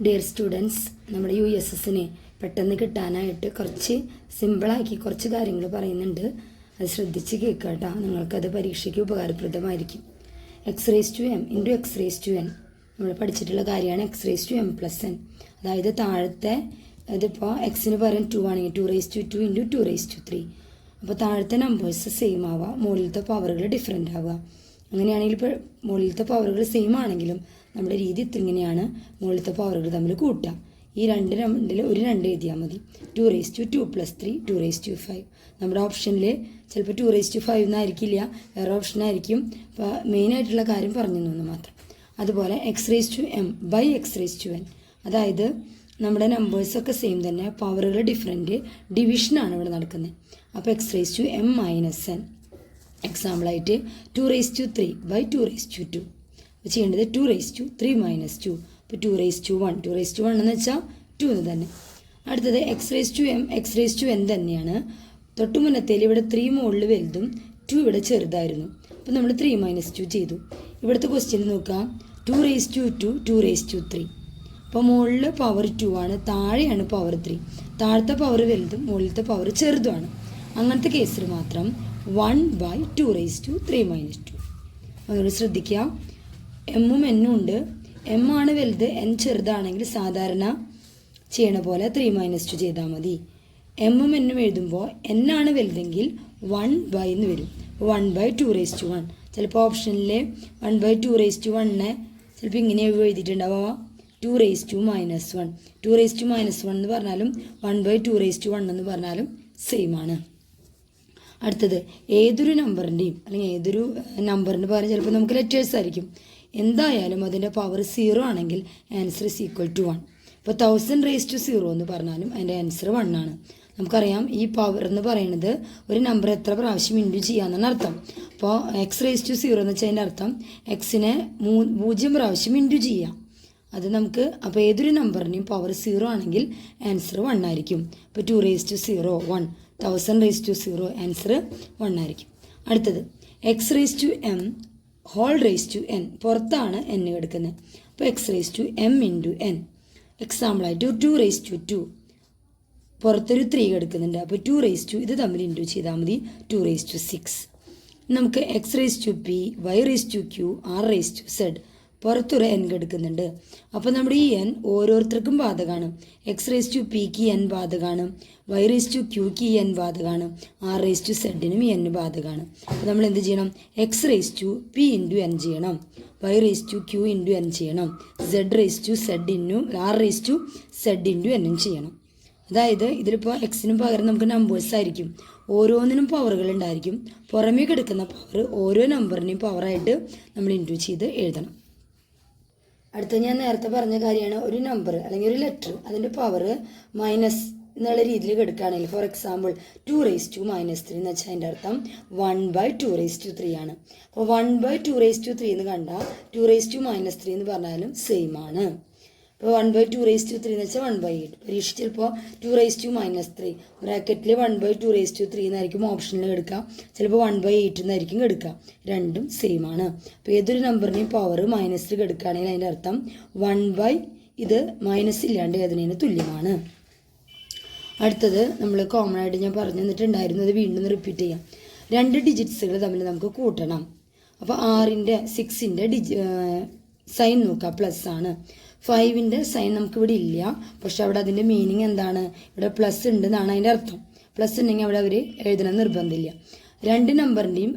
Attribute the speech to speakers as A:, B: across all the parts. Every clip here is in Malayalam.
A: ഡിയർ സ്റ്റുഡൻസ്, നമ്മുടെ USSനെ പെട്ടെന്ന് കിട്ടാനായിട്ട് കുറച്ച് സിമ്പിളാക്കി കുറച്ച് കാര്യങ്ങൾ പറയുന്നുണ്ട്. അത് ശ്രദ്ധിച്ച് കേൾക്കുക കേട്ടോ. നിങ്ങൾക്കത് പരീക്ഷയ്ക്ക് ഉപകാരപ്രദമായിരിക്കും. x⁻m ഇൻറ്റു x⁻n നമ്മൾ പഠിച്ചിട്ടുള്ള കാര്യമാണ് x⁻m+n. അതായത് താഴത്തെ ഇതിപ്പോൾ എക്സിന് പകരം 2 ആണെങ്കിൽ 2⁻2 ഇൻറ്റു 2⁻3. അപ്പോൾ താഴത്തെ നമ്പേഴ്സ് സെയിം ആവുക, മുകളിലത്തെ പവറുകൾ ഡിഫറെൻ്റ് ആവുക. അങ്ങനെയാണെങ്കിൽ ഇപ്പോൾ മുകളിലത്തെ പവറുകൾ സെയിം ആണെങ്കിലും നമ്മുടെ രീതി ഇങ്ങനെയാണ്: മുകളിലത്തെ പവറുകൾ തമ്മിൽ കൂട്ടുക. ഈ രണ്ടിൽ ഒരു 2 എഴുതിയാൽ മതി. 2⁻2 + 3 2�5. നമ്മുടെ ഓപ്ഷനിൽ ചിലപ്പോൾ 2�5 എന്നായിരിക്കില്ല, വേറെ ഓപ്ഷനായിരിക്കും. അപ്പോൾ മെയിനായിട്ടുള്ള കാര്യം പറഞ്ഞു തന്നു മാത്രം. അതുപോലെ x⁻m/x⁻n, അതായത് നമ്മുടെ നമ്പേഴ്സൊക്കെ സെയിം തന്നെ, പവറുകൾ ഡിഫറെൻറ്റ്, ഡിവിഷനാണ് ഇവിടെ നടക്കുന്നത്. അപ്പോൾ x⁻m-n എക്സാമ്പിളായിട്ട് 2⁻3/2⁻2. അപ്പോൾ ചെയ്യേണ്ടത് 2⁻3 - 2. ഇപ്പോൾ 2⁻1 2⁻1 എന്ന് വെച്ചാൽ 2 എന്ന് തന്നെ. അടുത്തത് x⁻n തന്നെയാണ്. തൊട്ട് മുന്നത്തേൽ ഇവിടെ 3 മുകളിൽ വലുതും 2 ഇവിടെ ചെറുതായിരുന്നു. അപ്പോൾ നമ്മൾ 3 - 2 ചെയ്തു. ഇവിടുത്തെ ക്വസ്റ്റ്യൻ നോക്കാം. 2⁻2 2⁻3. അപ്പോൾ മുകളിൽ പവർ 2 ആണ്, താഴെയാണ് പവർ 3. താഴത്തെ പവർ വലുതും മുകളിലത്തെ പവർ ചെറുതുമാണ്. അങ്ങനത്തെ കേസിൽ മാത്രം 1/2⁻3 - 2. അതുകൊണ്ട് ശ്രദ്ധിക്കുക, എമ്മും എന്നും ഉണ്ട്. എം ആണ് വലുത്, എൻ ചെറുതാണെങ്കിൽ സാധാരണ ചെയ്യണ പോലെ 3 - 2 ചെയ്താൽ മതി. എമ്മും എന്നും എഴുതുമ്പോൾ എന്നാണ് വലുതെങ്കിൽ 1/, എന്ന് വരും. 1/2⁻1. ചിലപ്പോൾ ഓപ്ഷനിൽ 1/2⁻1 ചിലപ്പോൾ ഇങ്ങനെ എഴുതിയിട്ടുണ്ടാവുക 2⁻1. 2⁻1 എന്ന് പറഞ്ഞാലും 1/2⁻1 എന്ന് പറഞ്ഞാലും സെയിം ആണ്. അടുത്തത് ഏതൊരു നമ്പറിൻ്റെയും അല്ലെങ്കിൽ ഏതൊരു നമ്പറിന് പകരം ചിലപ്പോൾ നമുക്ക് ലെറ്റേഴ്സ് ആയിരിക്കും. എന്തായാലും അതിൻ്റെ പവർ 0 ആണെങ്കിൽ ആൻസർ =1. ഇപ്പോൾ 1000⁻0 എന്ന് പറഞ്ഞാലും അതിൻ്റെ ആൻസർ 1 ആണ്. നമുക്കറിയാം ഈ പവർ എന്ന് പറയുന്നത് ഒരു നമ്പർ എത്ര പ്രാവശ്യം ഇൻറ്റു ചെയ്യാമെന്നാണ് അർത്ഥം. അപ്പോൾ x⁻0 എന്ന് വെച്ചാൽ അതിൻ്റെ അർത്ഥം എക്സിനെ 0 പ്രാവശ്യം ഇൻറ്റു ചെയ്യാം. അത് നമുക്ക് അപ്പോൾ ഏതൊരു നമ്പറിൻ്റെയും പവർ 0 ആണെങ്കിൽ ആൻസർ 1 ആയിരിക്കും. ഇപ്പോൾ 2⁻0 1, 1000⁻0 ആൻസർ 1 ആയിരിക്കും. അടുത്തത് x⁻m⁻n, പുറത്താണ് n കിടക്കുന്നത്. അപ്പോൾ x⁻m × n. എക്സാമ്പിളായിട്ട് 2⁻2 പുറത്തൊരു 3 കിടക്കുന്നുണ്ട്. അപ്പോൾ 2⁻, ഇത് തമ്മിൽ ഇൻറ്റു ചെയ്താൽ മതി 2⁻6. നമുക്ക് x⁻p y⁻q r⁻z പുറത്തൊരു n കിടക്കുന്നുണ്ട്. അപ്പോൾ നമ്മുടെ ഈ n ഓരോരുത്തർക്കും ബാധകമാണ്. x⁻pക്ക് n ബാധകമാണ്, y⁻qക്ക് n ബാധകമാണ്, r⁻zനും n ബാധകമാണ്. അപ്പോൾ നമ്മൾ എന്ത് ചെയ്യണം? x⁻p × n ചെയ്യണം, y⁻q × n ചെയ്യണം, z⁻z r⁻z × n ചെയ്യണം. അതായത് ഇതിലിപ്പോൾ എക്സിനും പകരം നമുക്ക് നമ്പേഴ്സ് ആയിരിക്കും, ഓരോന്നിനും പവറുകൾ ഉണ്ടായിരിക്കും. പുറമേ കിടക്കുന്ന പവർ ഓരോ നമ്പറിനെയും പവറായിട്ട് നമ്മൾ ഇൻറ്റു ചെയ്ത് എഴുതണം. അടുത്ത ഞാൻ നേരത്തെ പറഞ്ഞ കാര്യമാണ്, ഒരു നമ്പർ അല്ലെങ്കിൽ ഒരു ലെറ്റർ അതിൻ്റെ പവർ മൈനസ് എന്നുള്ള രീതിയിൽ കിടക്കുകയാണെങ്കിൽ, ഫോർ എക്സാമ്പിൾ 2⁻3 എന്ന് വെച്ചാൽ അതിൻ്റെ അർത്ഥം 1/2⁻3 ആണ്. അപ്പോൾ 1/2⁻3 എന്ന് കണ്ടാൽ 2⁻3 എന്ന് പറഞ്ഞാലും സെയിം ആണ്. ഇപ്പോൾ 1/2⁻3 എന്ന് വെച്ചാൽ 1/8. പരീക്ഷ ചിലപ്പോൾ 2⁻3 ബ്രാക്കറ്റിൽ 1/2⁻3 എന്നായിരിക്കും ഓപ്ഷനിൽ എടുക്കുക, ചിലപ്പോൾ 1/8 എന്നായിരിക്കും എടുക്കുക. രണ്ടും സെയിം ആണ്. അപ്പോൾ ഏതൊരു നമ്പറിനെയും പവർ മൈനസിൽ കിടക്കുകയാണെങ്കിൽ അതിൻ്റെ അർത്ഥം 1/ ഇത് മൈനസ് ഇല്ലാണ്ട് ഏതിനു തുല്യമാണ്. അടുത്തത് നമ്മൾ കോമൺ ആയിട്ട് ഞാൻ പറഞ്ഞു തന്നിട്ടുണ്ടായിരുന്നു, അത് വീണ്ടും റിപ്പീറ്റ് ചെയ്യാം. 2 ഡിജിറ്റ്സുകൾ തമ്മിൽ നമുക്ക് കൂട്ടണം. അപ്പോൾ 6ൻ്റെ സൈൻ നോക്കുക, പ്ലസ് ആണ്. 5ൻ്റെ സൈൻ നമുക്കിവിടെ ഇല്ല, പക്ഷെ അവിടെ അതിൻ്റെ മീനിങ് എന്താണ്? ഇവിടെ പ്ലസ് ഉണ്ടെന്നാണ് അതിൻ്റെ അർത്ഥം. പ്ലസ് ഉണ്ടെങ്കിൽ അവിടെ അവർ എഴുതണം നിർബന്ധമില്ല. 2 നമ്പറിൻ്റെയും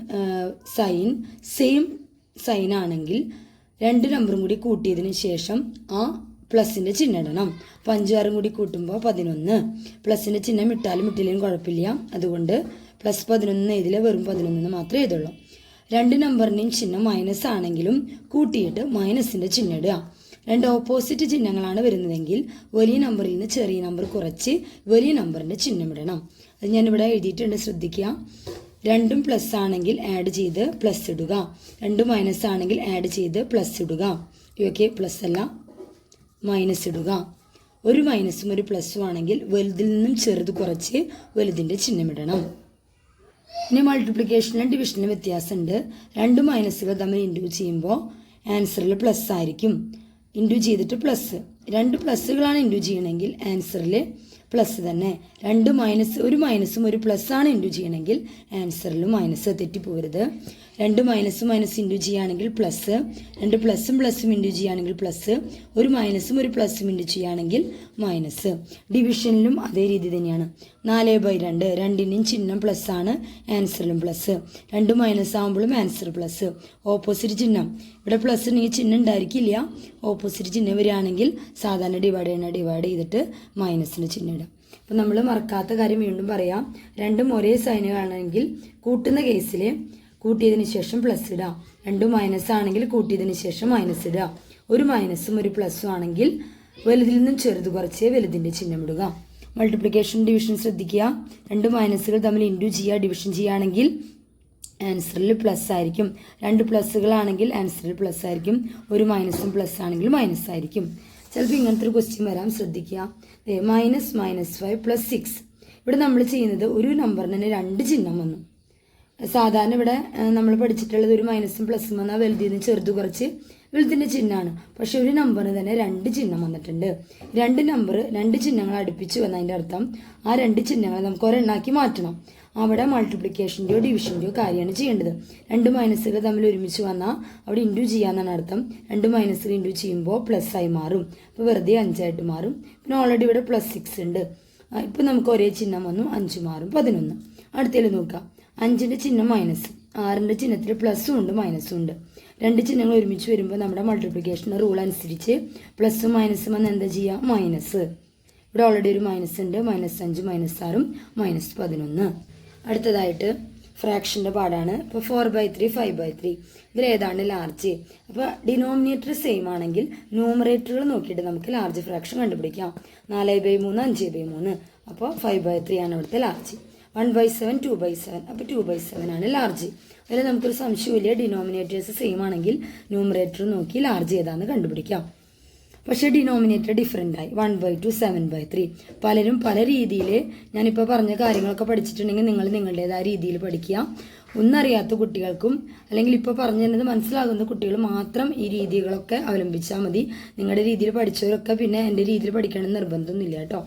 A: സൈൻ സെയിം സൈൻ ആണെങ്കിൽ 2 നമ്പറും കൂടി കൂട്ടിയതിന് ശേഷം ആ പ്ലസിൻ്റെ ചിഹ്നം ഇടണം. അപ്പോൾ 5 6 കൂടി കൂട്ടുമ്പോൾ 11. പ്ലസിൻ്റെ ചിഹ്നം ഇട്ടാലും ഇട്ടില്ലെങ്കിലും കുഴപ്പമില്ല, അതുകൊണ്ട് +11 എഴുതില്ല, വെറും 11 മാത്രമേ എഴുതുള്ളൂ. 2 നമ്പറിൻ്റെയും ചിഹ്നം മൈനസ് ആണെങ്കിലും കൂട്ടിയിട്ട് മൈനസിൻ്റെ ചിഹ്നം ഇടുക. 2 ഓപ്പോസിറ്റ് ചിഹ്നങ്ങളാണ് വരുന്നതെങ്കിൽ വലിയ നമ്പറിൽ നിന്ന് ചെറിയ നമ്പർ കുറച്ച് വലിയ നമ്പറിൻ്റെ ചിഹ്നം ഇടണം. അത് ഞാനിവിടെ എഴുതിയിട്ടുണ്ട്, ശ്രദ്ധിക്കുക. 2 പ്ലസ് ആണെങ്കിൽ ആഡ് ചെയ്ത് പ്ലസ് ഇടുക, 2 മൈനസ് ആണെങ്കിൽ ആഡ് ചെയ്ത് പ്ലസ് ഇടുക. ഓക്കെ, പ്ലസ് അല്ല മൈനസ് ഇടുക. ഒരു മൈനസും ഒരു പ്ലസും ആണെങ്കിൽ വലുതിൽ നിന്നും ചെറുത് കുറച്ച് വലുതിൻ്റെ ചിഹ്നം ഇടണം. ഇനി മൾട്ടിപ്ലിക്കേഷനിലും ഡിവിഷനിലും വ്യത്യാസമുണ്ട്. 2 മൈനസുകൾ തമ്മിൽ ഇൻറ്റു ചെയ്യുമ്പോൾ ആൻസറിൽ പ്ലസ് ആയിരിക്കും. ഇൻറ്റു ചെയ്തിട്ട് പ്ലസ്, രണ്ട് പ്ലസ്സുകളാണ് ഇൻറ്റു ചെയ്യണമെങ്കിൽ ആൻസറിൽ പ്ലസ് തന്നെ. ഒരു മൈനസും ഒരു പ്ലസ്സാണ് ഇൻറ്റു ചെയ്യണമെങ്കിൽ ആൻസറിൽ മൈനസ്. തെറ്റിപ്പോരുത്. രണ്ട് മൈനസും ഇൻറ്റു ചെയ്യുകയാണെങ്കിൽ പ്ലസ്, രണ്ട് പ്ലസ്സും ഇൻറ്റു ചെയ്യുകയാണെങ്കിൽ പ്ലസ്, ഒരു മൈനസും ഒരു പ്ലസ്സും ഇൻറ്റു ചെയ്യുകയാണെങ്കിൽ മൈനസ്. ഡിവിഷനിലും അതേ രീതി തന്നെയാണ്. 4/2 രണ്ടിൻ്റെയും ചിഹ്നം പ്ലസ് ആണ്, ആൻസറിലും പ്ലസ്. രണ്ട് മൈനസ് ആകുമ്പോഴും ആൻസർ പ്ലസ്. ഓപ്പോസിറ്റ് ചിഹ്നം, ഇവിടെ പ്ലസ് ഉണ്ടെങ്കിൽ ചിഹ്നം ഉണ്ടായിരിക്കില്ല. ഓപ്പോസിറ്റ് ചിഹ്നം വരികയാണെങ്കിൽ സാധാരണ ഡിവൈഡ് ചെയ്തിട്ട് മൈനസിന് ചിഹ്നം ഇടാം. അപ്പം നമ്മൾ മറക്കാത്ത കാര്യം വീണ്ടും പറയാം. രണ്ടും ഒരേ സൈനുകളാണെങ്കിൽ കൂട്ടുന്ന കേസിൽ കൂട്ടിയതിന് ശേഷം പ്ലസ് ഇടുക. രണ്ടും മൈനസ് ആണെങ്കിൽ കൂട്ടിയതിന് ശേഷം മൈനസ് ഇടുക. ഒരു മൈനസും ഒരു പ്ലസ്സും ആണെങ്കിൽ വലുതിൽ നിന്നും ചെറുത് കുറച്ച് വലുതിൻ്റെ ചിഹ്നം ഇടുക. മൾട്ടിപ്ലിക്കേഷൻ ഡിവിഷൻ ശ്രദ്ധിക്കുക. രണ്ട് മൈനസുകൾ തമ്മിൽ ഇൻറ്റു ചെയ്യുക, ഡിവിഷൻ ചെയ്യുകയാണെങ്കിൽ ആൻസറിൽ പ്ലസ് ആയിരിക്കും. രണ്ട് പ്ലസ്സുകളാണെങ്കിൽ ആൻസറിൽ പ്ലസ് ആയിരിക്കും. ഒരു മൈനസും പ്ലസ് ആണെങ്കിൽ മൈനസ് ആയിരിക്കും. ചിലപ്പോൾ ഇങ്ങനത്തെ ഒരു ക്വസ്റ്റ്യൻ വരാം, ശ്രദ്ധിക്കുക. -5 + 6. ഇവിടെ നമ്മൾ ചെയ്യുന്നത് ഒരു നമ്പറിന് തന്നെ രണ്ട് ചിഹ്നം വന്നു. സാധാരണ ഇവിടെ നമ്മൾ പഠിച്ചിട്ടുള്ളത് ഒരു മൈനസും പ്ലസും വന്നാൽ വലുതിൽ നിന്ന് ചെറുത് കുറച്ച് വലുതിൻ്റെ ചിഹ്നമാണ്. പക്ഷെ ഒരു നമ്പറിന് തന്നെ രണ്ട് ചിഹ്നം വന്നിട്ടുണ്ട്. രണ്ട് ചിഹ്നങ്ങൾ അടുപ്പിച്ച് വന്നതിൻ്റെ അർത്ഥം ആ രണ്ട് ചിഹ്നങ്ങളെ നമുക്ക് ഒരെണ്ണാക്കി മാറ്റണം. അവിടെ മൾട്ടിപ്ലിക്കേഷൻ്റെയോ ഡിവിഷൻ്റെയോ കാര്യമാണ് ചെയ്യേണ്ടത്. രണ്ട് മൈനസുകൾ തമ്മിൽ ഒരുമിച്ച് വന്നാൽ അവിടെ ഇൻറ്റു ചെയ്യാന്നാണ് അർത്ഥം. രണ്ട് മൈനസുകൾ ഇൻറ്റു ചെയ്യുമ്പോൾ പ്ലസ് ആയി മാറും. അപ്പോൾ വെറുതെ 5 മാറും. പിന്നെ ഓൾറെഡി ഇവിടെ +6 ഉണ്ട്. ഇപ്പം നമുക്ക് ഒരേ ചിഹ്നം വന്നു, 5 മാറും 11. അടുത്തേൽ നോക്കാം. 5ൻ്റെ ചിഹ്നം മൈനസ്, 6ൻ്റെ ചിഹ്നത്തിൽ പ്ലസ്സും ഉണ്ട് മൈനസും ഉണ്ട്. രണ്ട് ചിഹ്നങ്ങൾ ഒരുമിച്ച് വരുമ്പോൾ നമ്മുടെ മൾട്ടിപ്ലിക്കേഷൻ റൂൾ അനുസരിച്ച് പ്ലസ്സും മൈനസും വന്ന് എന്താ ചെയ്യുക? മൈനസ്. ഇവിടെ ഓൾറെഡി ഒരു മൈനസ് ഉണ്ട്. -5 -6 -11. അടുത്തതായിട്ട് ഫ്രാക്ഷൻ്റെ പാടാണ്. ഇപ്പോൾ 4/3 5/3 ഇതിലേതാണ് ലാർജ്? അപ്പോൾ ഡിനോമിനേറ്റർ സെയിം ആണെങ്കിൽ ന്യൂമറേറ്ററുകൾ നോക്കിയിട്ട് നമുക്ക് ലാർജ് ഫ്രാക്ഷൻ കണ്ടുപിടിക്കാം. 4/3 5/3. അപ്പോൾ 5/3 ആണ് ഇവിടുത്തെ ലാർജ്. 1/7 2/7. അപ്പോൾ 2/7 ആണ് ലാർജ്. അതിൽ നമുക്കൊരു സംശയമില്ല. ഡിനോമിനേറ്റേഴ്സ് സെയിം ആണെങ്കിൽ ന്യൂമറേറ്റർ നോക്കി ലാർജ് ഏതാണെന്ന് കണ്ടുപിടിക്കാം. പക്ഷേ ഡിനോമിനേറ്റർ ഡിഫറെൻ്റ് ആയി. 1/2 7/3. പലരും പല രീതിയിൽ ഞാനിപ്പോൾ പറഞ്ഞ കാര്യങ്ങളൊക്കെ പഠിച്ചിട്ടുണ്ടെങ്കിൽ നിങ്ങൾ നിങ്ങളുടേതായ രീതിയിൽ പഠിക്കുക. ഒന്നറിയാത്ത കുട്ടികൾക്കും അല്ലെങ്കിൽ ഇപ്പോൾ പറഞ്ഞു തരുന്നത് മനസ്സിലാകുന്ന കുട്ടികൾ മാത്രം ഈ രീതികളൊക്കെ അവലംബിച്ചാൽ മതി. നിങ്ങളുടെ രീതിയിൽ പഠിച്ചവരൊക്കെ പിന്നെ എൻ്റെ രീതിയിൽ പഠിക്കണമെന്ന് നിർബന്ധമൊന്നുമില്ല കേട്ടോ.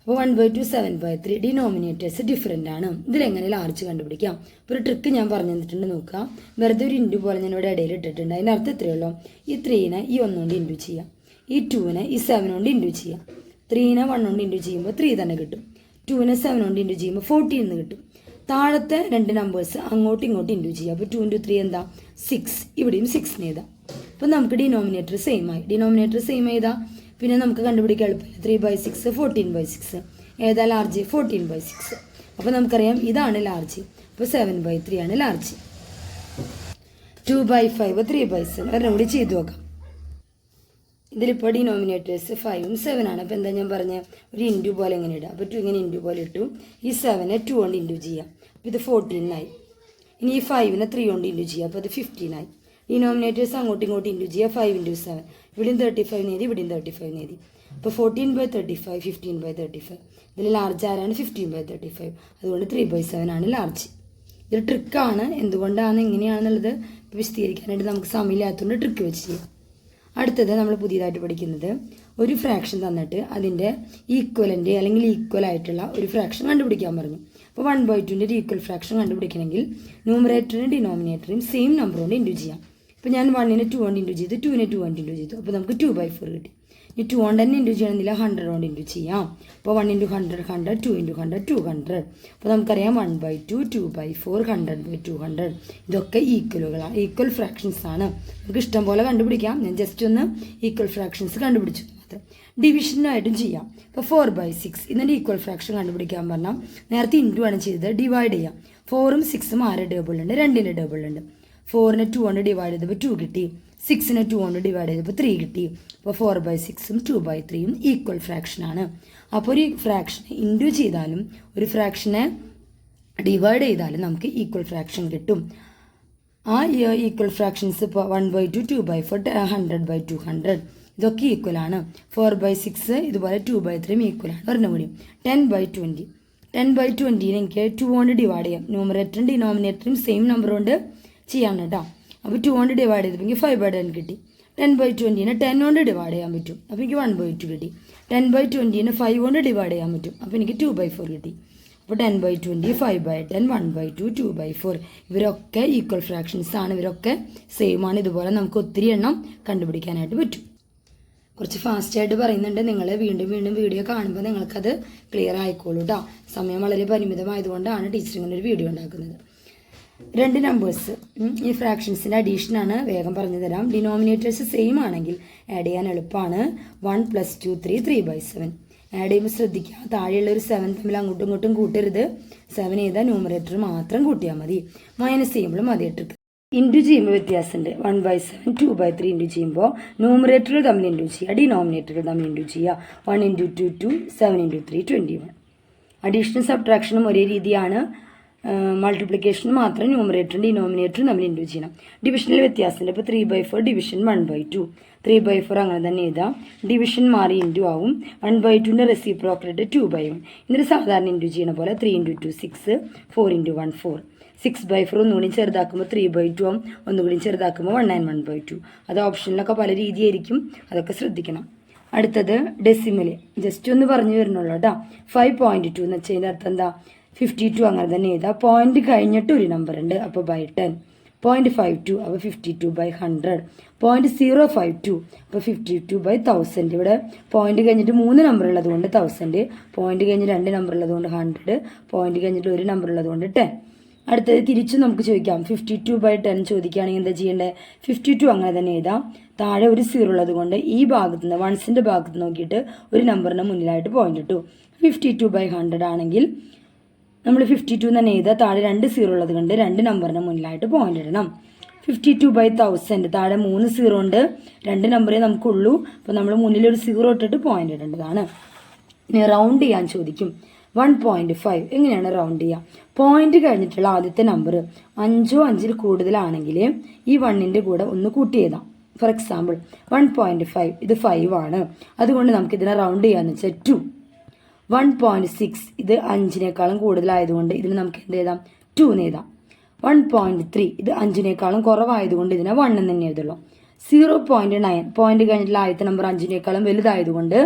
A: അപ്പോൾ 1/2 7/3 ഡിനോമിനേറ്റേഴ്സ് ഡിഫറെൻ്റ് ആണ്. ഇതിലെങ്ങനെ ലാർജ് കണ്ടുപിടിക്കാം? ഇപ്പോൾ ഒരു ട്രിക്ക് ഞാൻ പറഞ്ഞു തന്നിട്ടുണ്ട്, നോക്കുക. വെറുതെ ഒരു ഇൻറ്റു പോലെ ഞാൻ ഇവിടെ ഇടയിൽ ഇട്ടിട്ടുണ്ട്. അതിൻ്റെ അർത്ഥം ഇത്രയേ ഉള്ളൂ. ഈ 3നെ ഈ 1 കൊണ്ട് ഇൻറ്റു ചെയ്യാം. ഈ 2നെ ഈ 7 കൊണ്ട് ഇൻറ്റു ചെയ്യാം. 3നെ 1 കൊണ്ട് ഇൻറ്റു ചെയ്യുമ്പോൾ 3 തന്നെ കിട്ടും. 2നെ 7 കൊണ്ട് ഇൻറ്റു ചെയ്യുമ്പോൾ 14 എന്ന് കിട്ടും. താഴത്തെ രണ്ട് നമ്പേഴ്സ് അങ്ങോട്ടും ഇങ്ങോട്ടും ഇൻറ്റു ചെയ്യുക. അപ്പോൾ 2 × 3 എന്താ? 6. ഇവിടെയും 6 എഴുതാം. അപ്പോൾ നമുക്ക് ഡിനോമിനേറ്റർ സെയിം ആയി. ഡിനോമിനേറ്റർ സെയിം ചെയ്താൽ പിന്നെ നമുക്ക് കണ്ടുപിടിക്കാൻ എളുപ്പമില്ല. 3/6 14/6. ഏതാ ലാർജ്? 14/6. അപ്പോൾ നമുക്കറിയാം ഇതാണ് ലാർജ്. അപ്പോൾ 7/3 ആണ് ലാർജ്. 2/5 3/7. ഒരെണ്ണം കൂടി ചെയ്തു നോക്കാം. ഇതിലിപ്പോൾ ഡിനോമിനേറ്റേഴ്സ് 5ഉം 7 ആണ്. അപ്പോൾ എന്താ ഞാൻ പറഞ്ഞത്? ഒരു ഇൻറ്റു പോലെ എങ്ങനെ ഇടാം? അപ്പോൾ 2 ഇങ്ങനെ ഇൻറ്റു പോലെ ഇട്ടു. ഈ 7നെ 2 കൊണ്ട് ഇൻറ്റു ചെയ്യാം. അപ്പോൾ ഇത് 14 ആയി. ഇനി ഈ 5നെ 3 കൊണ്ട് ഇൻറ്റു ചെയ്യാം. അപ്പോൾ ഇത് 15 ആയി. ഡിനോമിനേറ്റേഴ്സ് അങ്ങോട്ടും ഇങ്ങോട്ടും ഇൻറ്റു ചെയ്യുക. 5 × 7. ഇവിടെയും 35 നേടി, ഇവിടെയും 35 നേടി. അപ്പോൾ 14/35 15/35. ഇതിൽ ലാർജ് ആരാണ്? 15/35. അതുകൊണ്ട് 3/7 ആണ് ലാർജ്. ഇതൊരു ട്രിക്കാണ്. എന്തുകൊണ്ടാണ് എങ്ങനെയാണെന്നുള്ളത് വിശദീകരിക്കാനായിട്ട് നമുക്ക് സമയമില്ലാത്തതുകൊണ്ട് ട്രിക്ക് വെച്ച് ചെയ്യാം. അടുത്തത് നമ്മൾ പുതിയതായിട്ട് പഠിക്കുന്നത്, ഒരു ഫ്രാക്ഷൻ തന്നിട്ട് അതിൻ്റെ ഈക്വലൻ്റ് അല്ലെങ്കിൽ ഈക്വൽ ആയിട്ടുള്ള ഒരു ഫ്രാക്ഷൻ കണ്ടുപിടിക്കാൻ പറഞ്ഞു. അപ്പോൾ 1/2ൻ്റെ ഈക്വൽ ഫ്രാക്ഷൻ കണ്ടുപിടിക്കണമെങ്കിൽ ന്യൂമറേറ്ററിനും ഡിനോമിനേറ്ററും സെയിം നമ്പർ കൊണ്ട് ഇൻറ്റു ചെയ്യാം. ഇപ്പോൾ ഞാൻ 1നെ 2 കൊണ്ട് ഇൻറ്റു ചെയ്തു, 2നെ 2 കൊണ്ട് ഇൻറ്റു ചെയ്തു. അപ്പോൾ നമുക്ക് 2/4 കിട്ടി. ഇനി 2 കൊണ്ട് തന്നെ ഇൻറ്റു ചെയ്യണമെന്നില്ല, 100 കൊണ്ട് ഇൻറ്റു ചെയ്യാം. അപ്പോൾ 1 × 100 100, 2 × 100 200. അപ്പോൾ നമുക്കറിയാം 1/2 2/4 100/200. ഇതൊക്കെ ഈക്വലുകളാണ്, ഈക്വൽ ഫ്രാക്ഷൻസ് ആണ്. നമുക്ക് ഇഷ്ടം പോലെ കണ്ടുപിടിക്കാം. ഞാൻ ജസ്റ്റ് ഒന്ന് ഈക്വൽ ഫ്രാക്ഷൻസ് കണ്ടുപിടിച്ചു മാത്രം. ഡിവിഷനായിട്ടും ചെയ്യാം. ഇപ്പോൾ 4/6 ഇതിൻ്റെ ഈക്വൽ ഫ്രാക്ഷൻ കണ്ടുപിടിക്കാൻ പറഞ്ഞാൽ നേരത്തെ ഇൻറ്റു ആണ് ചെയ്തത്. ഡിവൈഡ് ചെയ്യാം. 4ഉം 6ഉം ആരുടെ ടേബിളുണ്ട്? 2ൻ്റെ ടേബിളുണ്ട്. 4നെ 2 കൊണ്ട് ഡിവൈഡ് ചെയ്തപ്പോൾ 2 കിട്ടി. 6നെ 2 കൊണ്ട് ഡിവൈഡ് ചെയ്തപ്പോൾ 3 കിട്ടി. അപ്പോൾ 4/6ഉം 2/3ഉം ഈക്വൽ ഫ്രാക്ഷനാണ്. അപ്പോൾ ഒരു ഫ്രാക്ഷനെ ഇൻറ്റു ചെയ്താലും ഒരു ഫ്രാക്ഷനെ ഡിവൈഡ് ചെയ്താലും നമുക്ക് ഈക്വൽ ഫ്രാക്ഷൻ കിട്ടും. ആ ഈക്വൽ ഫ്രാക്ഷൻസ് ഇപ്പോൾ 1/2 2/4 100/200 ഇതൊക്കെ ഈക്വലാണ്. 4/6 ഇതുപോലെ 2/3 ഈക്വലാണ്. ഒരെണ്ണം കൂടി 10/20. 10/20 എനിക്ക് 2 കൊണ്ട് ഡിവൈഡ് ചെയ്യാം. ന്യൂമറേറ്ററും ഡിനോമിനേറ്ററും സെയിം നമ്പർ കൊണ്ട് ചെയ്യാൻ കേട്ടോ. അപ്പോൾ 2 കൊണ്ട് ഡിവൈഡ് ചെയ്തപ്പോൾ 5/10 കിട്ടി. 10/20 10 കൊണ്ട് ഡിവൈഡ് ചെയ്യാൻ പറ്റും. അപ്പോൾ എനിക്ക് 1/2 കിട്ടി. 10/20 5 കൊണ്ട് ഡിവൈഡ് ചെയ്യാൻ പറ്റും. അപ്പോൾ എനിക്ക് 2/4 കിട്ടി. അപ്പോൾ 10/20 5/10 1/2 2/4 ഇവരൊക്കെ ഈക്വൽ ഫ്രാക്ഷൻസ് ആണ്. ഇവരൊക്കെ സെയിം ആണ്. ഇതുപോലെ നമുക്ക് ഒത്തിരി എണ്ണം കണ്ടുപിടിക്കാനായിട്ട് പറ്റും. കുറച്ച് ഫാസ്റ്റായിട്ട് പറയുന്നുണ്ട്. നിങ്ങൾ വീണ്ടും വീണ്ടും വീഡിയോ കാണുമ്പോൾ നിങ്ങൾക്കത് ക്ലിയർ ആയിക്കോളൂ കേട്ടോ. സമയം വളരെ പരിമിതമായതുകൊണ്ടാണ് ടീച്ചർ ഇങ്ങനെ ഒരു വീഡിയോ ഉണ്ടാക്കുന്നത്. 2 നമ്പേഴ്സ് ഈ ഫ്രാക്ഷൻസിൻ്റെ അഡീഷനാണ്. വേഗം പറഞ്ഞു തരാം. ഡിനോമിനേറ്റേഴ്സ് സെയിം ആണെങ്കിൽ ആഡ് ചെയ്യാൻ എളുപ്പമാണ്. 1 + 2 3 3/7 ആഡ് ചെയ്യുമ്പോൾ ശ്രദ്ധിക്കുക, താഴെയുള്ള ഒരു 7 തമ്മിൽ അങ്ങോട്ടും ഇങ്ങോട്ടും കൂട്ടരുത്. 7 ചെയ്താൽ ന്യൂമറേറ്റർ മാത്രം കൂട്ടിയാൽ മതി. മൈനസ് ചെയ്യുമ്പോൾ മതി 8. ഇൻറ്റു ചെയ്യുമ്പോൾ വ്യത്യാസമുണ്ട്. 1/7 2/3 ഇൻറ്റു ചെയ്യുമ്പോൾ ന്യൂമറേറ്ററുകൾ തമ്മിൽ ഇൻറ്റു ചെയ്യുക, ഡിനോമിനേറ്ററുകൾ തമ്മിൽ ഇൻറ്റു ചെയ്യുക. 1 × 2 2 7 × 3 21. അഡീഷനും സബ്ട്രാക്ഷനും ഒരേ രീതിയാണ്. മൾട്ടിപ്ലിക്കേഷന് മാത്രം ന്യൂമറേറ്ററും ഡിനോമിനേറ്ററും തമ്മിൽ ഇൻറ്റു ചെയ്യണം. ഡിവിഷനിൽ വ്യത്യാസമുണ്ട്. ഇപ്പോൾ 3/4 ഡിവിഷൻ 1/2 3/4 അങ്ങനെ തന്നെ എഴുതാം. ഡിവിഷൻ മാറി ഇൻറ്റു ആവും. 1/2ൻ്റെ റെസിപ്രോക്കലായിട്ട് 2/1. ഇന്നൊരു സാധാരണ ഇൻറ്റു ചെയ്യണ പോലെ 3 × 2 6 4 × 1 4 6/4 ഒന്നുകൂടി ചെറുതാക്കുമ്പോൾ 3/2 ആവും. ഒന്നുകൂടി ചെറുതാക്കുമ്പോൾ 1 and 1/2. അത് ഓപ്ഷനിലൊക്കെ പല രീതിയായിരിക്കും, അതൊക്കെ ശ്രദ്ധിക്കണം. അടുത്തത് ഡെസിമൽ. ജസ്റ്റ് ഒന്ന് പറഞ്ഞു വരുന്നുള്ളൂ കേട്ടോ. 5.2 എന്ന് വെച്ചതിൻ്റെ അർത്ഥം എന്താ? 52 അങ്ങനെ തന്നെ എഴുതാം. പോയിന്റ് കഴിഞ്ഞിട്ട് ഒരു നമ്പർ ഉണ്ട്, അപ്പോൾ /10. 0.52 അപ്പോൾ 52/100. 0.052 അപ്പോൾ 52/1000. ഇവിടെ പോയിന്റ് കഴിഞ്ഞിട്ട് 3 നമ്പർ ഉള്ളത് കൊണ്ട് 1000, പോയിന്റ് കഴിഞ്ഞ് 2 നമ്പർ ഉള്ളത് കൊണ്ട് 100, പോയിന്റ് കഴിഞ്ഞിട്ട് 1 നമ്പർ ഉള്ളത് കൊണ്ട് 10. അടുത്തത് തിരിച്ചു നമുക്ക് ചോദിക്കാം. 52/10 ചോദിക്കുകയാണെങ്കിൽ എന്താ ചെയ്യേണ്ടത്? 52 അങ്ങനെ തന്നെ എഴുതാം. താഴെ ഒരു 0 ഉള്ളത് കൊണ്ട് ഈ ഭാഗത്ത് നിന്ന് വൺസിൻ്റെ ഭാഗത്ത് നോക്കിയിട്ട് ഒരു നമ്പറിന് മുന്നിലായിട്ട് പോയിന്റ് ഇട്ടു. 52/100 ആണെങ്കിൽ നമ്മൾ 52 തന്നെ എഴുതുക. താഴെ 2 0 ഉള്ളത് കൊണ്ട് 2 നമ്പറിന് മുന്നിലായിട്ട് പോയിന്റ് ഇടണം. 52/1000 താഴെ 3 0 ഉണ്ട്, 2 നമ്പറേ നമുക്കുള്ളൂ. അപ്പോൾ നമ്മൾ മുന്നിലൊരു 0 ഇട്ടിട്ട് പോയിന്റ് ഇടേണ്ടതാണ്. ഇനി റൗണ്ട് ചെയ്യാൻ ചോദിക്കും. 1.5 എങ്ങനെയാണ് റൗണ്ട് ചെയ്യുക? പോയിന്റ് കഴിഞ്ഞിട്ടുള്ള ആദ്യത്തെ നമ്പർ 5 5 കൂടുതലാണെങ്കിൽ ഈ 1ൻ്റെ കൂടെ ഒന്ന് കൂട്ടി എഴുതാം. ഫോർ എക്സാമ്പിൾ 1.5 ഇത് 5 ആണ്. അതുകൊണ്ട് നമുക്ക് ഇതിനെ റൗണ്ട് ചെയ്യാന്ന് വെച്ചാൽ 2. 1.6 ഇത് 5നേക്കാളും കൂടുതലായതുകൊണ്ട് ഇതിന് നമുക്ക് എന്ത് എഴുതാം? 2 എന്ന് എഴുതാം. 1.3 ഇത് 5നേക്കാളും കുറവായതുകൊണ്ട് ഇതിനെ 1 എന്ന് തന്നെ എഴുതുള്ളൂ. 0.9 പോയിന്റ് കഴിഞ്ഞിട്ടുള്ള ആദ്യത്തെ നമ്പർ 5നേക്കാളും വലുതായതുകൊണ്ട്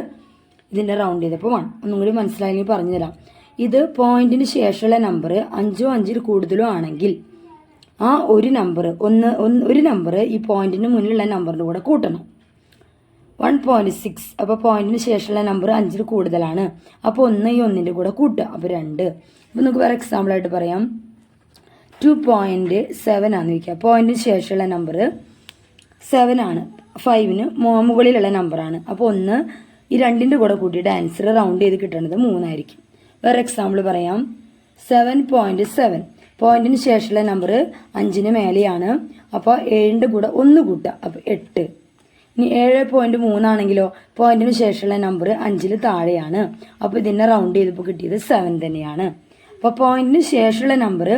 A: ഇതിൻ്റെ റൗണ്ട് ചെയ്തപ്പോൾ 1. ഒന്നും കൂടി മനസ്സിലായെങ്കിൽ പറഞ്ഞുതരാം. ഇത് പോയിന്റിന് ശേഷമുള്ള നമ്പർ 5 5 കൂടുതലോ ആണെങ്കിൽ ആ ഒരു നമ്പർ ഈ പോയിന്റിന് മുന്നിലുള്ള നമ്പറിൻ്റെ കൂടെ കൂട്ടണം. 1.6 അപ്പോൾ പോയിന്റിന് ശേഷമുള്ള നമ്പർ 5 കൂടുതലാണ്. അപ്പോൾ 1 ഈ 1ൻ്റെ കൂടെ കൂട്ടുക, അപ്പോൾ 2. അപ്പോൾ നമുക്ക് വേറെ എക്സാമ്പിളായിട്ട് പറയാം. 2.7 ആണെന്ന് വയ്ക്കുക. പോയിന്റിന് ശേഷമുള്ള നമ്പർ 7 ആണ്. 5ന് മുകളിലുള്ള നമ്പറാണ്. അപ്പോൾ 1 ഈ 2ൻ്റെ കൂടെ കൂട്ടിയിട്ട് ആൻസർ റൗണ്ട് ചെയ്ത് കിട്ടുന്നത് 3 ആയിരിക്കും. വേറെ എക്സാമ്പിൾ പറയാം. 7.7 പോയിന്റിന് ശേഷമുള്ള നമ്പർ 5ന് മേലെയാണ്. അപ്പോൾ 7ൻ്റെ കൂടെ 1 കൂട്ടുക, അപ്പോൾ 8. ഇനി 7.3 ആണെങ്കിലോ പോയിന്റിന് ശേഷമുള്ള നമ്പർ 5ൽ താഴെയാണ്. അപ്പോൾ ഇതിനെ റൗണ്ട് ചെയ്തപ്പോൾ കിട്ടിയത് 7 തന്നെയാണ്. അപ്പോൾ പോയിന്റിന് ശേഷമുള്ള നമ്പർ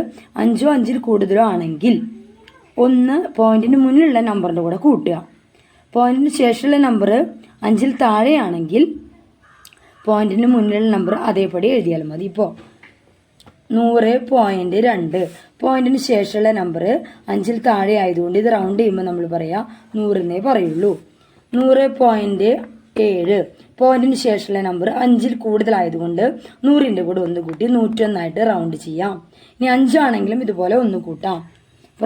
A: 5 5 കൂടുതലോ ആണെങ്കിൽ 1 പോയിന്റിന് മുന്നിലുള്ള നമ്പറിൻ്റെ കൂടെ കൂട്ടുക. പോയിന്റിന് ശേഷമുള്ള നമ്പർ 5ൽ താഴെയാണെങ്കിൽ പോയിന്റിന് മുന്നിലുള്ള നമ്പർ അതേപടി എഴുതിയാൽ മതി. ഇപ്പോൾ 100.2 പോയിന്റിന് ശേഷമുള്ള നമ്പർ 5ൽ താഴെ ആയതുകൊണ്ട് ഇത് റൗണ്ട് ചെയ്യുമ്പോൾ നമ്മൾ പറയാം 100 എന്നേ പറയുള്ളൂ. 100.7 പോയിന്റിന് ശേഷമുള്ള നമ്പർ 5ൽ കൂടുതലായതുകൊണ്ട് 100ൻ്റെ കൂടെ 1 കൂട്ടി 101 റൗണ്ട് ചെയ്യാം. ഇനി 5 ആണെങ്കിലും ഇതുപോലെ 1 കൂട്ടാം.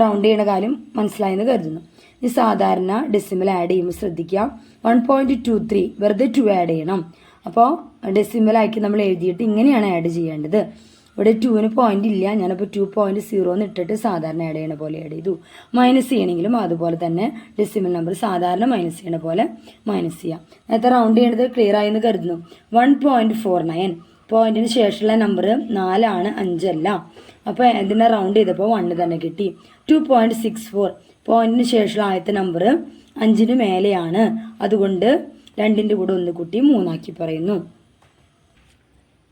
A: റൗണ്ട് ചെയ്യുന്ന കാര്യം മനസ്സിലായെന്ന് കരുതുന്നു. ഈ സാധാരണ ഡെസിമൽ ആഡ് ചെയ്യുമ്പോൾ ശ്രദ്ധിക്കുക. 1.23 വെറുതെ 2 ആഡ് ചെയ്യണം. അപ്പോൾ ഡെസിമലാക്കി നമ്മൾ എഴുതിയിട്ട് ഇങ്ങനെയാണ് ആഡ് ചെയ്യേണ്ടത്. ഇവിടെ 2ന് പോയിന്റ് ഇല്ല, ഞാനപ്പോൾ 2.0 എന്ന് ഇട്ടിട്ട് സാധാരണ ആഡ് ചെയ്യണ പോലെ ആഡ് ചെയ്തു. മൈനസ് ചെയ്യണമെങ്കിലും അതുപോലെ തന്നെ ഡെസിമൽ നമ്പർ സാധാരണ മൈനസ് ചെയ്യണ പോലെ മൈനസ് ചെയ്യാം. നേരത്തെ റൗണ്ട് ചെയ്യേണ്ടത് ക്ലിയർ ആയെന്ന് കരുതുന്നു. 1.49 പോയിന്റിന് ശേഷമുള്ള നമ്പർ 4 ആണ്, 5 അല്ല. അപ്പോൾ ഇതിനെ റൗണ്ട് ചെയ്തപ്പോൾ 1 തന്നെ കിട്ടി. 2.64 പോയിന്റിന് ശേഷമുള്ള ആദ്യത്തെ നമ്പർ 5ന് മേലെയാണ്. അതുകൊണ്ട് 2ൻ്റെ കൂടെ 1 കൂട്ടി 3 ആക്കി പറയുന്നു.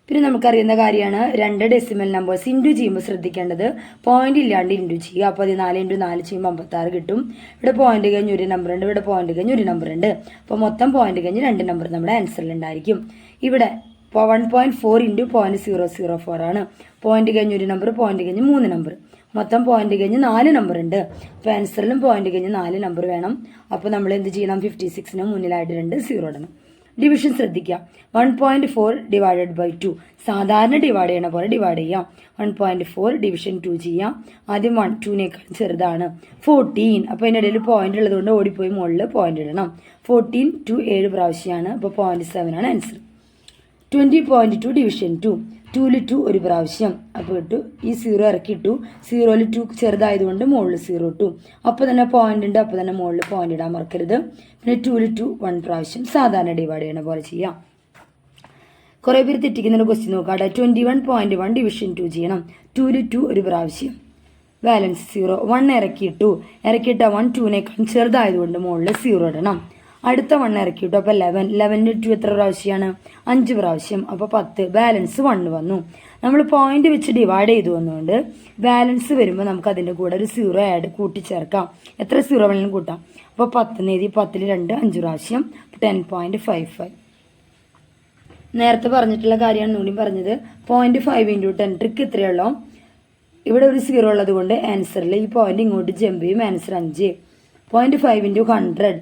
A: പിന്നെ നമുക്കറിയുന്ന കാര്യമാണ് 2 ഡെസിമൽ നമ്പേഴ്സ് ഇൻറ്റു ചെയ്യുമ്പോൾ ശ്രദ്ധിക്കേണ്ടത് പോയിന്റ് ഇല്ലാണ്ട് ഇൻറ്റു ചെയ്യുക. അപ്പോൾ 14 × 4 ചെയ്യുമ്പോൾ 56 കിട്ടും. ഇവിടെ പോയിന്റ് കഴിഞ്ഞ് ഒരു നമ്പർ ഉണ്ട്, ഇവിടെ പോയിന്റ് കഴിഞ്ഞ് ഒരു നമ്പർ ഉണ്ട്. അപ്പോൾ മൊത്തം പോയിന്റ് കഴിഞ്ഞ് 2 നമ്പർ നമ്മുടെ ആൻസറിൽ ഉണ്ടായിരിക്കും. ഇവിടെ 1.4 × 0.004 ആണ്. പോയിന്റ് കഴിഞ്ഞ് ഒരു നമ്പർ, പോയിന്റ് കഴിഞ്ഞ് 3 നമ്പർ. മൊത്തം പോയിന്റ് കഴിഞ്ഞ് 4 നമ്പർ ഉണ്ട്. അപ്പോൾ ആൻസറിലും പോയിന്റ് കഴിഞ്ഞ് 4 നമ്പർ വേണം. അപ്പോൾ നമ്മൾ എന്ത് ചെയ്യണം? 56ന് മുന്നിലായിട്ട് 2 സീറോ ഇടണം. ഡിവിഷൻ ശ്രദ്ധിക്കുക. 1.4 ഡിവൈഡഡ് ബൈ 2. സാധാരണ ഡിവൈഡ് ചെയ്യണ പോലെ ഡിവൈഡ് ചെയ്യാം. 1.4 ഡിവിഷൻ 2 ചെയ്യാം. ആദ്യം 1 2നേക്കാൾ ചെറുതാണ് 14. അപ്പോൾ അതിനിടയിൽ പോയിന്റ് ഉള്ളതുകൊണ്ട് ഓടിപ്പോയി മുകളിൽ പോയിന്റ് ഇടണം. 14 2 7 പ്രാവശ്യമാണ്. അപ്പോൾ 0.7 ആണ് ആൻസർ. 20.2 ഡിവിഷൻ 2. 2ൽ 2 ഒരു പ്രാവശ്യം. അപ്പോൾ ഇട്ടു. ഈ 0 ഇറക്കിയിട്ടു. 0ൽ 2 ചെറുതായതുകൊണ്ട് മുകളിൽ 0 ഇട്ടു. അപ്പോൾ തന്നെ പോയിന്റ് ഉണ്ട്. അപ്പോൾ തന്നെ മുകളിൽ പോയിന്റ് ഇടാൻ മറക്കരുത്. പിന്നെ 2ൽ 2 1 പ്രാവശ്യം. സാധാരണ ഡിവൈഡ് ചെയ്യണ പോലെ ചെയ്യാം. കുറേ പേര് തെറ്റിക്കുന്നൊരു ക്വസ്റ്റ്യൻ നോക്കാം. 21.1 ഡിവിഷൻ 2 ചെയ്യണം. 2ൽ 2 ഒരു പ്രാവശ്യം. ബാലൻസ് 0. 1 ഇറക്കിയിട്ടു. 1 2നേക്കാൾ ചെറുതായതുകൊണ്ട് മുകളിൽ 0 ഇടണം. അടുത്ത 1 ഇറക്കിയിട്ടു. അപ്പോൾ 11ൽ 2 എത്ര പ്രാവശ്യമാണ്? 5 പ്രാവശ്യം. അപ്പോൾ 10. ബാലൻസ് 1 വന്നു. നമ്മൾ പോയിന്റ് വെച്ച് ഡിവൈഡ് ചെയ്തു വന്നുകൊണ്ട് ബാലൻസ് വരുമ്പോൾ നമുക്ക് അതിൻ്റെ കൂടെ ഒരു 0 കൂട്ടിച്ചേർക്കാം. എത്ര 0 വേണമെങ്കിലും കൂട്ടാം. അപ്പോൾ 10 എഴുതി. 10ൽ 2 5 പ്രാവശ്യം. 10.55. നേരത്തെ പറഞ്ഞിട്ടുള്ള കാര്യമാണ് ഒന്നുകൂടി പറഞ്ഞത്. 0.5 × 10 ട്രിക്ക് ഇത്രയുള്ളൂ. ഇവിടെ ഒരു 0 ഉള്ളത് കൊണ്ട് ആൻസറിൽ ഈ പോയിന്റ് ഇങ്ങോട്ട് ജമ്പ് ചെയ്യും. ആൻസർ 5. 0.5 × 100.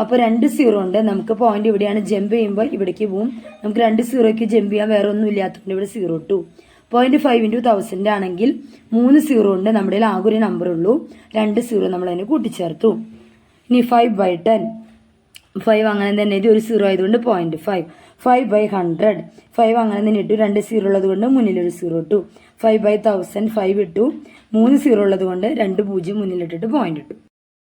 A: അപ്പോൾ 2 0 ഉണ്ട്. നമുക്ക് പോയിന്റ് ഇവിടെയാണ്. ജമ്പ് ചെയ്യുമ്പോൾ ഇവിടേക്ക് പോവും. നമുക്ക് 2 0ക്ക് ജമ്പ് ചെയ്യാൻ വേറെ ഒന്നും ഇല്ലാത്തതുകൊണ്ട് ഇവിടെ 0 ഇട്ടു. 0.5 × 1000 ആണെങ്കിൽ 3 0 ഉണ്ട്. നമ്മുടെ ആകെ ഒരു നമ്പർ ഉള്ളൂ. 2 0 നമ്മൾ അതിന് കൂട്ടിച്ചേർത്തു. ഇനി 5/10. 5 അങ്ങനെ തന്നെ ഇത് ഒരു 0 ആയതുകൊണ്ട് 0.5. 5/100. 5 അങ്ങനെ തന്നെ ഇട്ടു. 2 0 ഉള്ളത് കൊണ്ട് മുന്നിലൊരു 0 ഇട്ടു. 5/1000 5 ഇട്ടു. 3 0 ഉള്ളത് കൊണ്ട് 2 0 മുന്നിലിട്ടിട്ട് പോയിന്റ് ഇട്ടു.